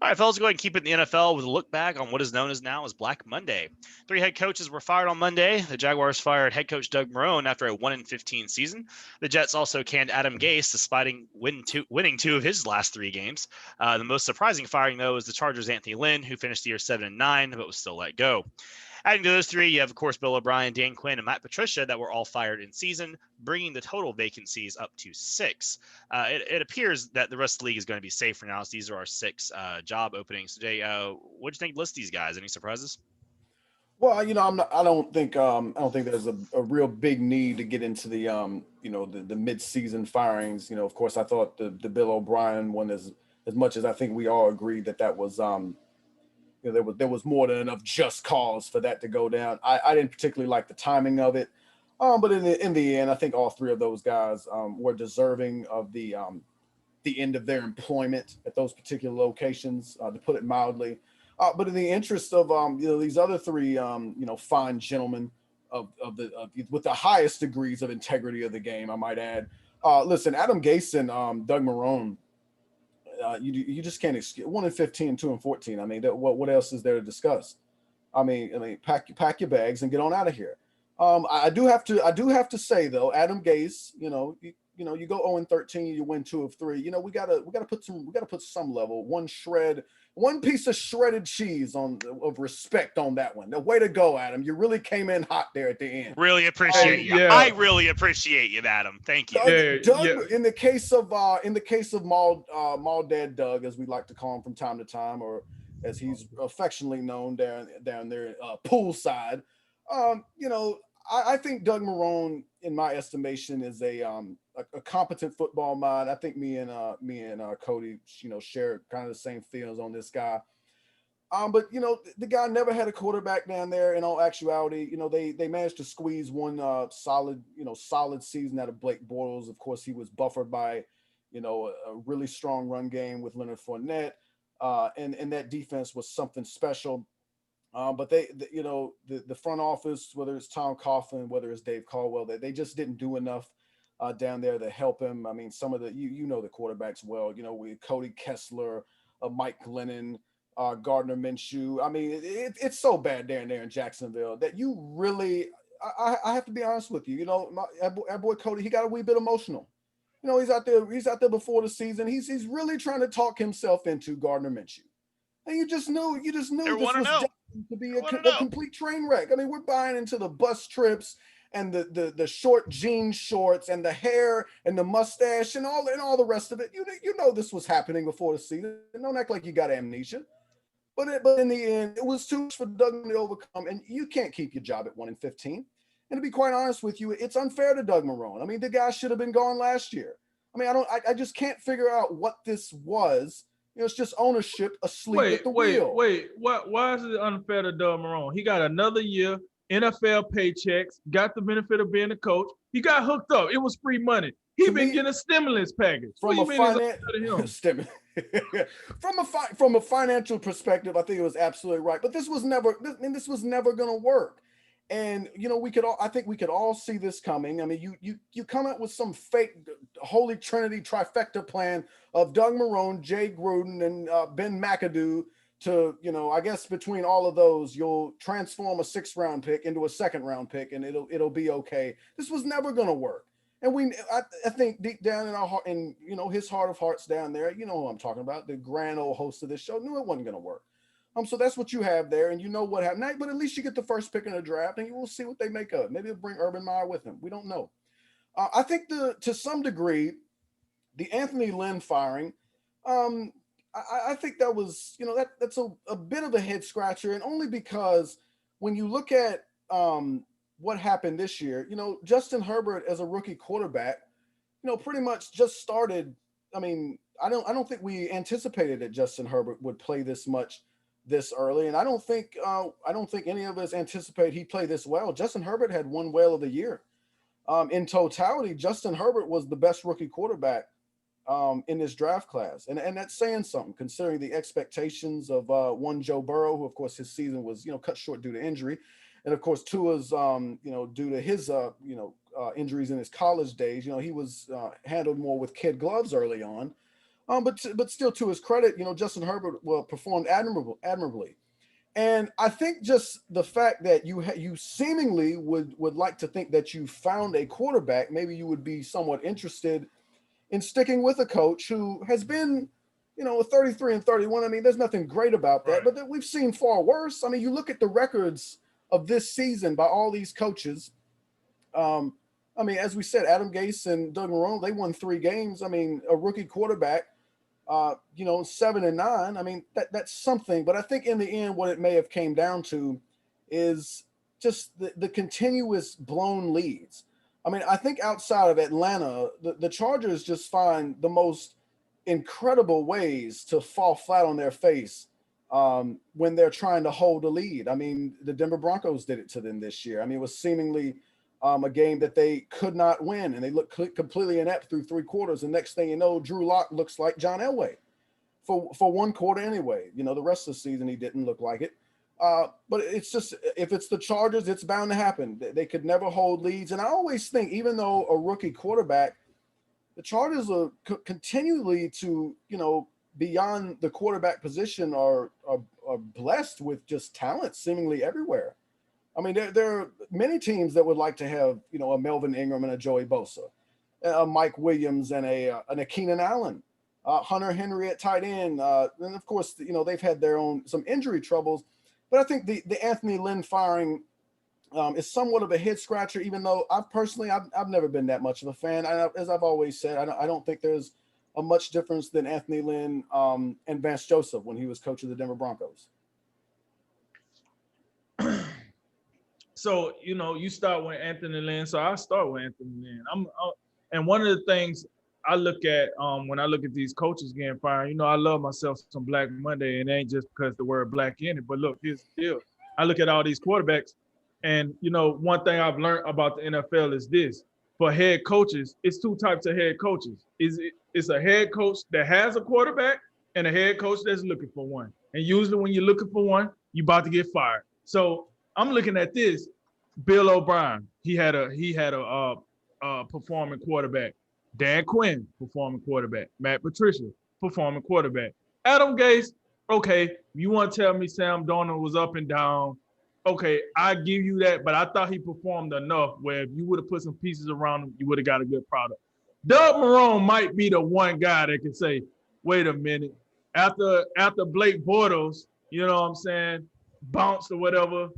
All right, fellas, go ahead and keep it in the NFL with a look back on what is known as now as Black Monday. Three head coaches were fired on Monday. The Jaguars fired head coach Doug Marrone after a 1-15 season. The Jets also canned Adam Gase, despite winning two of his last three games. The most surprising firing, though, is the Chargers' Anthony Lynn, who finished the year 7-9, but was still let go. Adding to those three, you have, of course, Bill O'Brien, Dan Quinn, and Matt Patricia that were all fired in season, bringing the total vacancies up to six. It appears that the rest of the league is going to be safe for now, as these are our six job openings. So, Jay, what do you think? List these guys. Any surprises? Well, I don't think there's a real big need to get into the mid-season firings. Of course, I thought the Bill O'Brien one, as much as I think we all agreed that was there was more than enough just cause for that to go down. I didn't particularly like the timing of it, but in the end, I think all three of those guys were deserving of the end of their employment at those particular locations, to put it mildly. But in the interest of these other three fine gentlemen with the highest degrees of integrity of the game, I might add. Listen, Adam Gase and Doug Marrone, you just can't excuse 1-15, 2-14. I mean, what else is there to discuss? I mean, pack your bags and get on out of here. I do have to say though, Adam Gase, you go 0-13, you win 2 of 3. We gotta put some level, one piece of shredded cheese of respect on that one. The way to go, Adam. You really came in hot there at the end. Really appreciate Hey, you. yeah, I really appreciate you, Adam. Thank you. Doug, yeah. in the case of Maul Dad Doug, as we like to call him from time to time, or as he's affectionately known down there poolside. I think Doug Marrone, in my estimation, is a competent football mind. I think me and Cody, share kind of the same feelings on this guy. But the guy never had a quarterback down there. In all actuality, they managed to squeeze one solid season out of Blake Bortles. Of course, he was buffered by a really strong run game with Leonard Fournette, and that defense was something special. But the front office, whether it's Tom Coughlin, whether it's Dave Caldwell, they just didn't do enough down there to help him. I mean, some of the the quarterbacks well. With Cody Kessler, Mike Glennon, Gardner Minshew. I mean, it's so bad down there in Jacksonville that you really. I have to be honest with you. Our boy Cody, he got a wee bit emotional. He's out there. He's out there before the season. He's really trying to talk himself into Gardner Minshew. And you just knew this was destined to be a complete train wreck. I mean, we're buying into the bus trips and the short jean shorts and the hair and the mustache and all the rest of it. This was happening before the season. Don't act like you got amnesia. But in the end, it was too much for Doug to overcome, and you can't keep your job at 1-15. And to be quite honest with you, it's unfair to Doug Marrone. I mean, the guy should have been gone last year. I mean, I just can't figure out what this was. It's just ownership asleep at the wheel. Wait. Why is it unfair to Doug Marrone? He got another year, NFL paychecks, got the benefit of being a coach. He got hooked up. It was free money. He been getting a stimulus package. From a from a financial perspective, I think it was absolutely right. But this was never going to work. And I think we could all see this coming. I mean, you come up with some fake Holy Trinity trifecta plan of Doug Marrone, Jay Gruden, and Ben McAdoo to, I guess between all of those, you'll transform a 6th-round pick into a 2nd-round pick, and it'll be okay. This was never going to work. And I think deep down in our heart, and his heart of hearts down there, who I'm talking about, the grand old host of this show, knew it wasn't going to work. So that's what you have there, and you know what happened. But at least you get the first pick in the draft, and you will see what they make of it. Maybe they'll bring Urban Meyer with them. We don't know. I think to some degree, the Anthony Lynn firing, I think that was, that's a bit of a head scratcher, and only because when you look at what happened this year, Justin Herbert as a rookie quarterback, pretty much just started. I mean, I don't think we anticipated that Justin Herbert would play this much this early, and I don't think any of us anticipate he'd play this well. Justin Herbert had one whale of the year. In totality, Justin Herbert was the best rookie quarterback in this draft class, and that's saying something considering the expectations of one Joe Burrow, who of course his season was cut short due to injury, and of course Tua's due to his injuries in his college days. He was handled more with kid gloves early on. But still, to his credit, Justin Herbert performed admirably. And I think just the fact that you seemingly would like to think that you found a quarterback, maybe you would be somewhat interested in sticking with a coach who has been, 33-31. I mean, there's nothing great about that, Right. but we've seen far worse. I mean, you look at the records of this season by all these coaches. I mean, as we said, Adam Gase and Doug Marrone, they won 3 games. I mean, a rookie quarterback, 7-9. I mean, that's something. But I think in the end, what it may have came down to is just the continuous blown leads. I mean, I think outside of Atlanta, the Chargers just find the most incredible ways to fall flat on their face when they're trying to hold a lead. I mean, the Denver Broncos did it to them this year. I mean, it was seemingly a game that they could not win, and they looked completely inept through 3 quarters. And next thing you know, Drew Lock looks like John Elway for 1 quarter anyway. The rest of the season he didn't look like it. But it's just, if it's the Chargers, it's bound to happen. They could never hold leads. And I always think, even though a rookie quarterback, the Chargers are continually to, beyond the quarterback position are blessed with just talent seemingly everywhere. I mean, there are many teams that would like to have, a Melvin Ingram and a Joey Bosa, a Mike Williams and a Keenan Allen, Hunter Henry at tight end. And of course, they've had their own, some injury troubles, but I think the Anthony Lynn firing is somewhat of a head scratcher, even though I've never been that much of a fan. As I've always said, I don't think there's a much difference than Anthony Lynn and Vance Joseph when he was coach of the Denver Broncos. So, you start with Anthony Lynn. So I start with Anthony Lynn. And one of the things I look at when I look at these coaches getting fired, I love myself some Black Monday, and it ain't just because the word black in it. But look, here's the deal. I look at all these quarterbacks, and one thing I've learned about the NFL is this: for head coaches, it's 2 types of head coaches. It's a head coach that has a quarterback and a head coach that's looking for one. And usually, when you're looking for one, you're about to get fired. So I'm looking at this. Bill O'Brien, he had a performing quarterback. Dan Quinn, performing quarterback. Matt Patricia, performing quarterback. Adam Gase, okay, you want to tell me Sam Darnold was up and down? Okay, I give you that, but I thought he performed enough where if you would have put some pieces around him, you would have got a good product. Doug Marrone might be the one guy that can say, wait a minute, after Blake Bortles, bounced or whatever,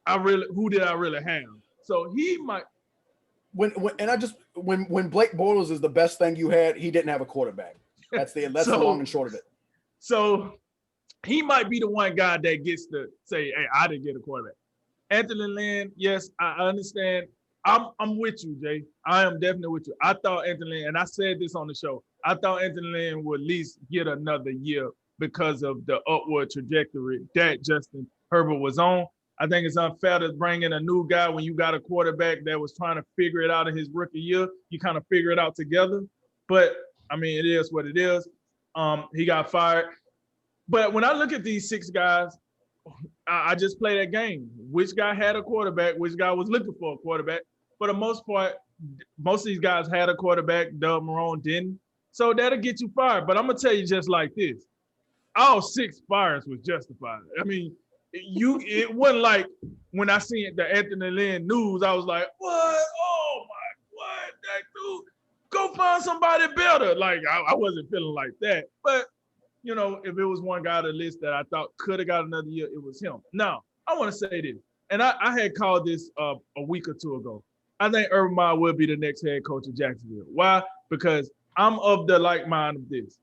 who did I really have? So he might. When Blake Bortles is the best thing you had, he didn't have a quarterback. That's the long and short of it. So he might be the one guy that gets to say, hey, I didn't get a quarterback. Anthony Lynn, yes, I understand. I'm with you, Jay. I am definitely with you. I thought Anthony Lynn, and I said this on the show, I thought Anthony Lynn would at least get another year because of the upward trajectory that Justin Herbert was on. I think it's unfair to bring in a new guy when you got a quarterback that was trying to figure it out in his rookie year. You kind of figure it out together. But, I mean, it is what it is. He got fired. But when I look at these 6 guys, I just play that game. Which guy had a quarterback? Which guy was looking for a quarterback? For the most part, most of these guys had a quarterback. Doug Marrone didn't. So that'll get you fired. But I'm going to tell you just like this. All 6 fires was justified. I mean, it wasn't like when I seen the Anthony Lynn news, I was like, what? Oh my, what? That dude, go find somebody better. Like, I wasn't feeling like that. But, if it was one guy on the list that I thought could have got another year, it was him. Now, I want to say this, and I had called this a week or 2 ago. I think Urban Meyer will be the next head coach of Jacksonville. Why? Because I'm of the like mind of this.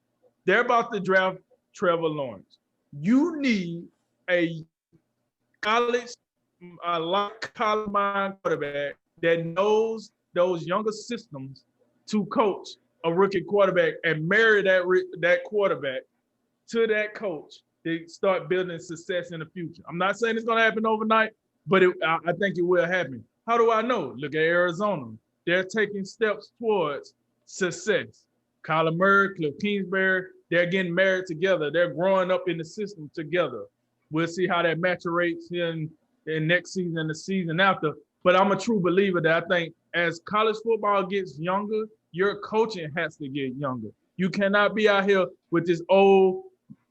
They're about to draft Trevor Lawrence. You need a college mind quarterback that knows those younger systems to coach a rookie quarterback and marry that quarterback to that coach to start building success in the future. I'm not saying it's going to happen overnight, but I think it will happen. How do I know? Look at Arizona. They're taking steps towards success. Kyler Murray, Cliff Kingsbury, they're getting married together. They're growing up in the system together. We'll see how that maturates in next season and the season after. But I'm a true believer that I think as college football gets younger, your coaching has to get younger. You cannot be out here with this old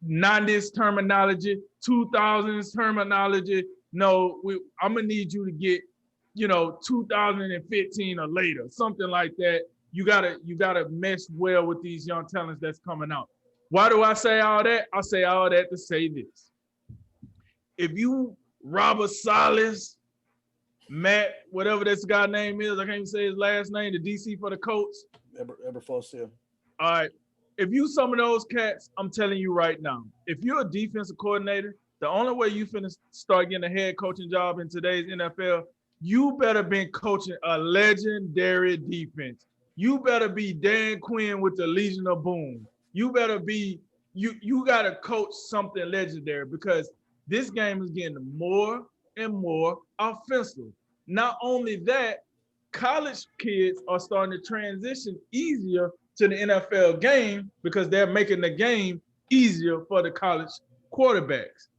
90s terminology, 2000s terminology. No, I'm gonna need you to get, 2015 or later, something like that. You gotta mesh well with these young talents that's coming out. Why do I say all that? I say all that to say this. If you Robert Salas, Matt, whatever this guy name is, I can't even say his last name, the DC for the Colts. Eberflus. All right. If you some of those cats, I'm telling you right now, if you're a defensive coordinator, the only way you finna start getting a head coaching job in today's NFL, you better be coaching a legendary defense. You better be Dan Quinn with the Legion of Boom. You better be, you gotta coach something legendary, because this game is getting more and more offensive. Not only that, college kids are starting to transition easier to the NFL game because they're making the game easier for the college quarterbacks.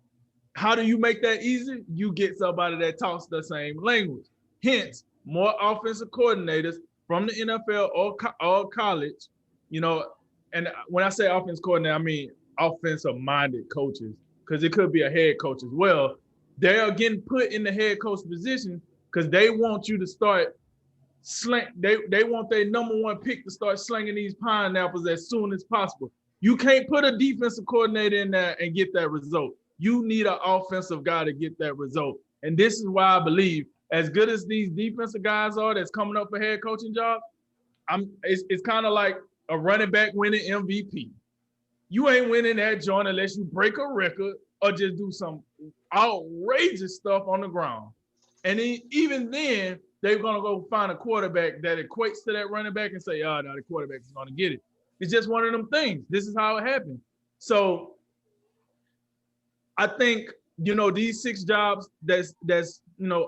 How do you make that easy? You get somebody that talks the same language. Hence, more offensive coordinators from the NFL or college, and when I say offense coordinator, I mean offensive-minded coaches, because it could be a head coach as well. They are getting put in the head coach position because they want you to start they want their number one pick to start slinging these pineapples as soon as possible. You can't put a defensive coordinator in there and get that result. You need an offensive guy to get that result. And this is why I believe, as good as these defensive guys are that's coming up for head coaching jobs, it's kind of like a running back winning MVP. You ain't winning that joint unless you break a record or just do some outrageous stuff on the ground. And even then, they're going to go find a quarterback that equates to that running back and say, oh, no, the quarterback is going to get it. It's just one of them things. This is how it happened. So I think, these 6 jobs that's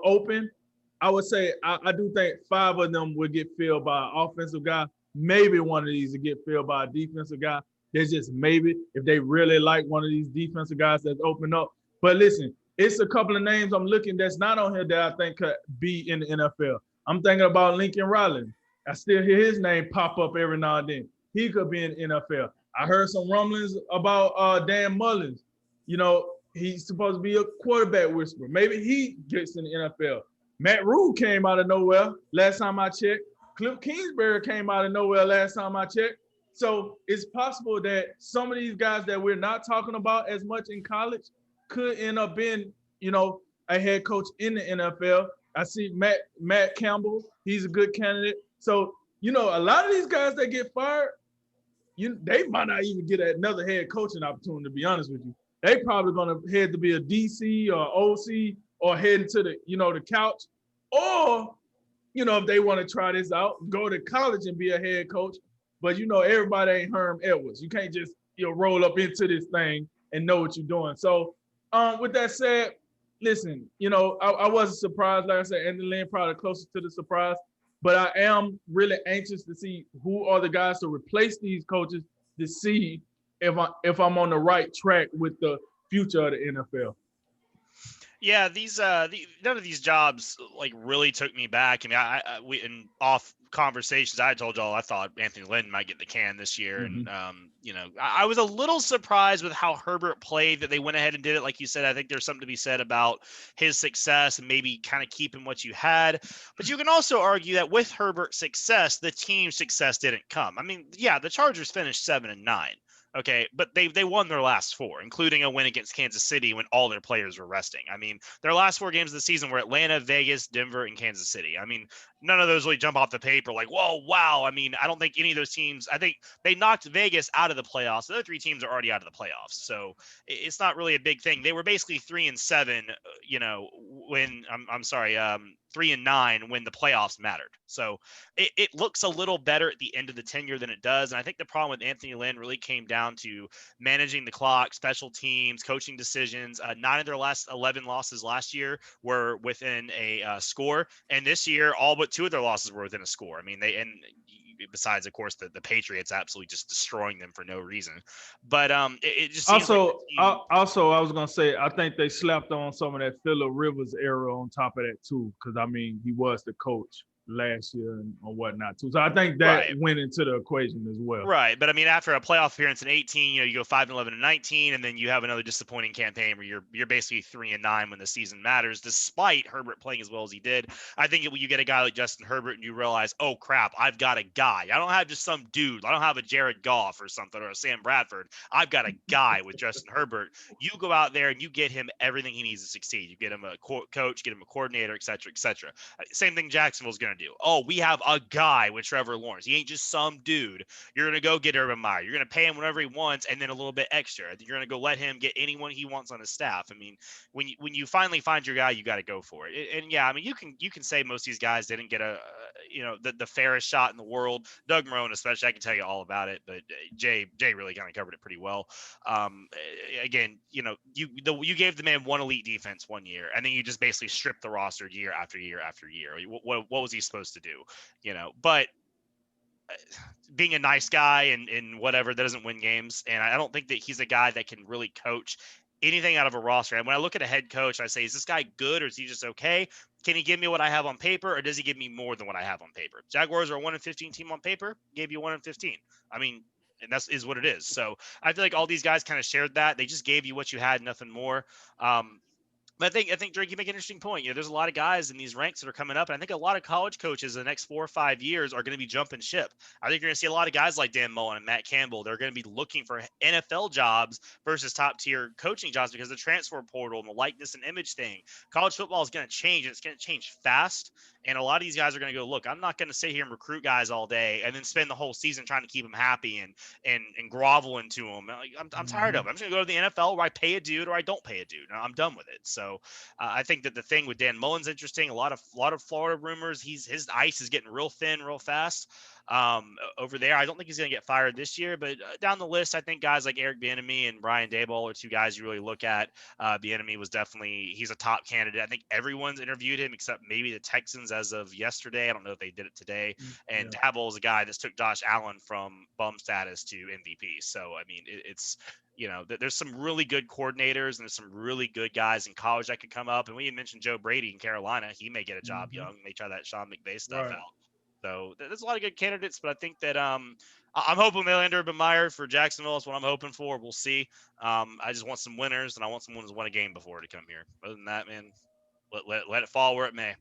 open, I would say I do think 5 of them would get filled by an offensive guy. Maybe one of these will get filled by a defensive guy. There's just maybe if they really like one of these defensive guys that's open up. But listen, it's a couple of names I'm looking that's not on here that I think could be in the NFL. I'm thinking about Lincoln Riley. I still hear his name pop up every now and then. He could be in the NFL. I heard some rumblings about Dan Mullins. He's supposed to be a quarterback whisperer. Maybe he gets in the NFL. Matt Rule came out of nowhere last time I checked. Cliff Kingsbury came out of nowhere last time I checked. So it's possible that some of these guys that we're not talking about as much in college could end up being, a head coach in the NFL. I see Matt Campbell. He's a good candidate. So, a lot of these guys that get fired, they might not even get another head coaching opportunity, to be honest with you. They probably going to head to be a DC or OC or heading to the couch. Or, if they want to try this out, go to college and be a head coach. But, everybody ain't Herm Edwards. You can't just, roll up into this thing and know what you're doing. So, with that said, listen, I wasn't surprised. Like I said, Anthony Lynn probably closest to the surprise. But I am really anxious to see who are the guys to replace these coaches to see if I'm on the right track with the future of the NFL. Yeah, none of these jobs really took me back. I mean, we in off conversations, I told y'all I thought Anthony Lynn might get the can this year, Mm-hmm. and I was a little surprised with how Herbert played, that they went ahead and did it. Like you said, I think there's something to be said about his success and maybe kind of keeping what you had. But you can also argue that with Herbert's success, the team's success didn't come. I mean, yeah, the Chargers finished 7-9. Okay, but they won their last 4, including a win against Kansas City when all their players were resting. I mean, their last 4 games of the season were Atlanta, Vegas, Denver, and Kansas City. I mean, none of those really jump off the paper like, whoa, wow. I mean, I don't think any of those teams – I think they knocked Vegas out of the playoffs. The other 3 teams are already out of the playoffs, so it's not really a big thing. They were basically 3-7, when – I'm sorry, 3-9 when the playoffs mattered. So it looks a little better at the end of the tenure than it does. And I think the problem with Anthony Lynn really came down to managing the clock, special teams, coaching decisions. 9 of their last 11 losses last year were within a score. And this year, all but 2 of their losses were within a score. I mean, besides, of course, the Patriots absolutely just destroying them for no reason. But it just seems also, I was going to say, I think they slapped on some of that Phillip Rivers era on top of that too, because, I mean, he was the coach. last year or whatnot too. So I think that Right. went into the equation as well. Right, but I mean, after a playoff appearance in 18, you go 5-11 and 19, and then you have another disappointing campaign where you're basically 3-9 when the season matters, despite Herbert playing as well as he did. I think when you get a guy like Justin Herbert and you realize, oh crap, I've got a guy. I don't have just some dude. I don't have a Jared Goff or something or a Sam Bradford. I've got a guy with Justin Herbert. You go out there and you get him everything he needs to succeed. You get him a coach, get him a coordinator, et cetera, et cetera. Same thing Jacksonville's going to do. Oh, we have a guy with Trevor Lawrence. He ain't just some dude. You're going to go get Urban Meyer. You're going to pay him whatever he wants and then a little bit extra. You're going to go let him get anyone he wants on his staff. I mean, when you finally find your guy, you got to go for it. And yeah, I mean, you can say most of these guys didn't get the fairest shot in the world. Doug Marrone, especially, I can tell you all about it. But Jay really kind of covered it pretty well. Again, you gave the man one elite defense one year, and then you just basically stripped the roster year after year after year. What was he supposed to do? But being a nice guy and whatever, that doesn't win games. And I don't think that he's a guy that can really coach anything out of a roster. And when I look at a head coach, I say, is this guy good or is he just okay? Can he give me what I have on paper or does he give me more than what I have on paper? Jaguars are a 1-15 team on paper, gave you 1-15. I mean, and is what it is. So I feel like all these guys kind of shared that. They just gave you what you had, nothing more. But I think Drake, you make an interesting point. There's a lot of guys in these ranks that are coming up, and I think a lot of college coaches in the next 4 or 5 years are going to be jumping ship. I think you're going to see a lot of guys like Dan Mullen and Matt Campbell. They're going to be looking for NFL jobs versus top tier coaching jobs because of the transfer portal and the likeness and image thing. College football is going to change, and it's going to change fast. And a lot of these guys are going to go, look, I'm not going to sit here and recruit guys all day and then spend the whole season trying to keep them happy and grovel into them. Like, I'm tired of it. I'm just going to go to the NFL where I pay a dude or I don't pay a dude. I'm done with it. So I think that the thing with Dan Mullen's interesting. A lot of Florida rumors. His ice is getting real thin, real fast over there. I don't think he's going to get fired this year, but down the list, I think guys like Eric Bieniemy and Brian Daboll are two guys you really look at. Bieniemy was he's a top candidate. I think everyone's interviewed him except maybe the Texans as of yesterday. I don't know if they did it today. And Daboll is a guy that took Josh Allen from bum status to MVP. So I mean, it's there's some really good coordinators and there's some really good guys in college that could come up. And we mentioned Joe Brady in Carolina. He may get a job young. May try that Sean McVay stuff out. So there's a lot of good candidates, but I think that I'm hoping they land Urban Meyer for Jacksonville. That's what I'm hoping for. We'll see. I just want some winners, and I want someone who's won a game before to come here. Other than that, man, let it fall where it may.